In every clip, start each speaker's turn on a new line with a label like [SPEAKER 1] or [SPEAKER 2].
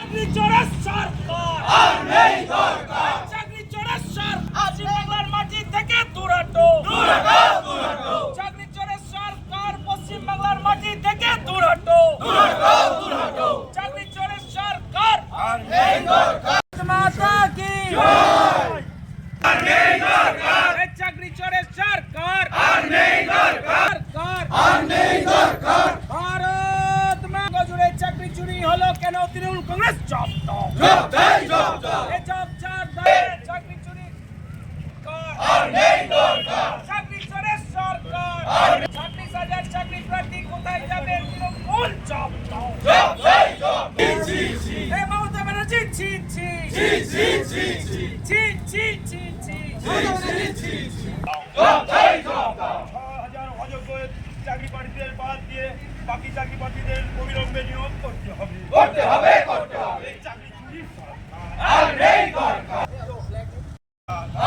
[SPEAKER 1] চাকরি চোরের সরকার আর নেই দরকার। চাকরি চোরের সরকার বাংলার মাটি থেকে দূর হটো, দূর হটো, দূর হটো। চাকরি চোরের সরকার পশ্চিম বাংলার মাটি থেকে দূর হটো, দূর হটো, দূর হটো। চাকরি চোরের সরকার আর নেই দরকার। মাতা কি জয়, আর নেই দরকার। চাকরি চোরের সরকার আর নেই দরকার, আর নেই দরকার। ভারত মাগো জুড়ে চাকরি চুরি হলো কেন? তৃণমূল কংগ্রেস জব দাও, জব দেয়, জব দাও। এই জব চার দেয় চাকরি চুরি আর নেই দরকার। চাকরি চোরের সরকার 26,000 চাকরি প্রার্থী কোথায় যাবে? তৃণমূল জব দাও, জব দেয়, জব। ছি ছি এই মমতা ব্যানার্জি ছি ছি ছি ছি ছি ছি ছি ছি ছি ছি ছি জব দেয়, জব দাও। 6,000 অযোগ্য চাকরি প্রার্থীদের বাদ দিয়ে বাকি চাকরি প্রার্থীদের অবিলম্বে নিয়োগ করতে হবে, করতে হবে, করতে হবে। এই চাকরি চুরি আর নেই দরকার,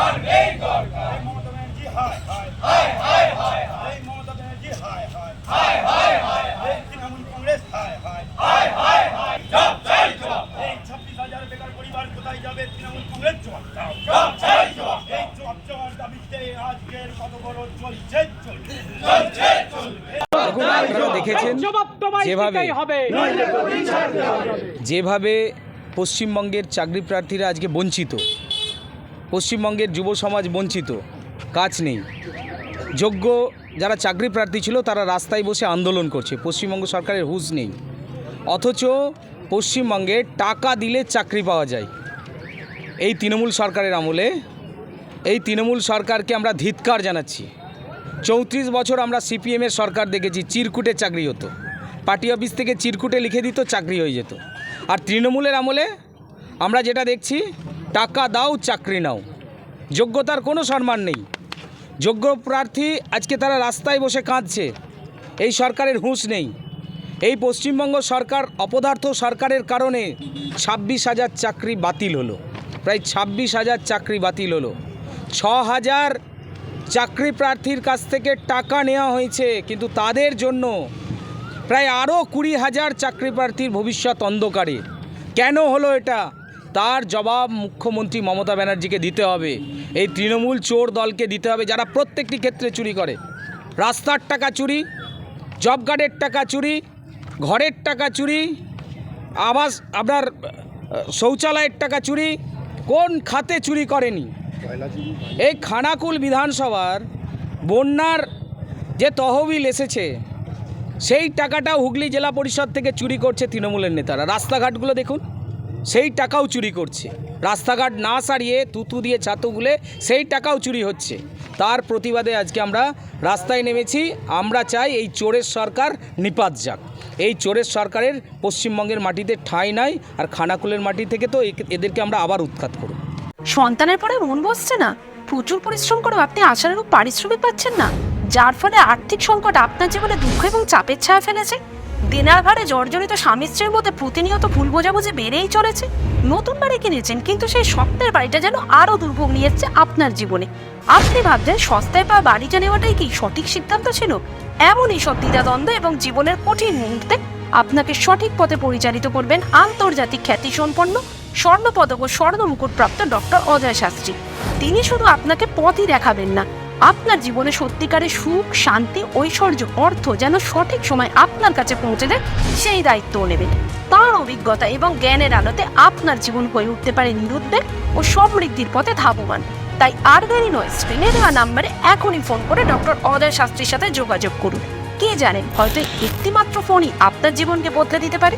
[SPEAKER 1] আর নেই দরকার। এই মমতা ব্যানার্জি হায় হায় হায় হায় হায়, এই মমতা ব্যানার্জি হায় হায় হায় হায় হায়, এই তৃণমূল কংগ্রেস হায় হায় হায় হায় হায়, জব চাই জব। এই 26,000 বেকার পরিবার কোথায় যাবে? তৃণমূল কংগ্রেস জব দাও, জব চাই জব। এই জব চাওয়ার দাবিতে আজকের কত বড় চলছে চলছে চলছে চলছে।
[SPEAKER 2] আপনারা দেখেছেন যেভাবে পশ্চিমবঙ্গের চাকরি প্রার্থীরা আজকে বঞ্চিত, পশ্চিমবঙ্গের যুব সমাজ বঞ্চিত, কাজ নেই। যোগ্য যারা চাকরি প্রার্থী ছিল তারা রাস্তায় বসে আন্দোলন করছে, পশ্চিমবঙ্গ সরকারের হুঁশ নেই। অথচ পশ্চিমবঙ্গে টাকা দিলে চাকরি পাওয়া যায়। এই তৃণমূল সরকারের আমলে এই তৃণমূল সরকারকে আমরা ধিক্কার জানাচ্ছি। 34 বছর আমরা সিপিএমের সরকার দেখেছি, চিরকুটে চাকরি হতো, পার্টি অফিস থেকে চিরকুটে লিখে দিত, চাকরি হয়ে যেত। আর তৃণমূলের আমলে আমরা যেটা দেখছি, টাকা দাও চাকরি নাও, যোগ্যতার কোনো সম্মান নেই। যোগ্য প্রার্থী আজকে তারা রাস্তায় বসে কাঁদছে, এই সরকারের হুঁশ নেই। এই পশ্চিমবঙ্গ সরকার অপদার্থ সরকারের কারণে 26,000 চাকরি বাতিল হলো, প্রায় 26,000 চাকরি বাতিল হলো। 6,000 চাকরি প্রার্থীর কাছ থেকে টাকা নেওয়া হয়েছে, কিন্তু তাদের জন্য প্রায় আরও 20,000 চাকরি প্রার্থীর ভবিষ্যৎ অন্ধকারে। কেন হলো এটা? তার জবাব মুখ্যমন্ত্রী মমতা ব্যানার্জিকে দিতে হবে, এই তৃণমূল চোর দলকে দিতে হবে, যারা প্রত্যেকটি ক্ষেত্রে চুরি করে। রাস্তার টাকা চুরি, জব কার্ডের টাকা চুরি, ঘরের টাকা চুরি, আবাস আপনার শৌচালয়ের টাকা চুরি। কোন খাতে চুরি করেনি? এই খানাকুল বিধানসভার বন্যার যে তহবিল এসেছে, সেই টাকাটাও হুগলি জেলা পরিষদ থেকে চুরি করছে তৃণমূলের নেতারা। রাস্তাঘাটগুলো দেখুন, সেই টাকাও চুরি করছে। রাস্তাঘাট না সারিয়ে তুতু দিয়ে ছাতু গুলে সেই টাকাও চুরি হচ্ছে। তার প্রতিবাদে আজকে আমরা রাস্তায় নেমেছি। আমরা চাই এই চোরের সরকার নিপাত যাক। এই চোরের সরকারের পশ্চিমবঙ্গের মাটিতে ঠাঁই নাই, আর খানাকুলের মাটি থেকে তো এদেরকে আমরা আবার উৎখাত করব।
[SPEAKER 3] সন্তানের পরে মন বসছে না, প্রচুর পরিশ্রম করেও আপনি আশানুরূপ পারিশ্রমিক পাচ্ছেন না, যার ফলে আর্থিক সংকট আপনার জীবনে দুঃখ এবং চাপের ছায়া ফেলেছে। দিনার ভারে জর্জরিত স্বামী স্ত্রীর মধ্যে প্রতিনিয়ত ভুল বোঝাবুঝি বেড়েই চলেছে। নতুন বাড়ি কিনেছেন, কিন্তু সেই স্বপ্নের বাড়িটা যেন আরও দুর্ভোগ নিয়ে এসছে আপনার জীবনে। আপনি ভাবছেন সস্তায় পাওয়া বাড়িটা নেওয়াটাই কি সঠিক সিদ্ধান্ত ছিল? এমনই সব দ্বিধাদ্বন্দ্ব এবং জীবনের কঠিন মুহূর্তে আপনাকে সঠিক পথে পরিচালিত করবেন আন্তর্জাতিক খ্যাতিসম্পন্ন স্বর্ণপদক ও স্বর্ণ মুকুটপ্রাপ্ত ডক্টর অজয় শাস্ত্রী। তিনি শুধু আপনাকে পথই দেখাবেন না, আপনার জীবনে সত্যিকারের সুখ, শান্তি, ঐশ্বর্য, অর্থ যেন সঠিক সময় আপনার কাছে পৌঁছে দেয়, সেই দায়িত্বও নেবেন। তাঁর অভিজ্ঞতা এবং জ্ঞানের আলোতে আপনার জীবন হয়ে উঠতে পারে নিরুদ্বেগ ও সমৃদ্ধির পথে ধাবমান। তাই আর দেরি নয়, স্ক্রিনে দেওয়া নাম্বারে এখনই ফোন করে ডক্টর অজয় শাস্ত্রীর সাথে যোগাযোগ করুন। কে জানেন, হয়তো একটিমাত্র ফোনই আপনার জীবনকে বদলে দিতে পারে।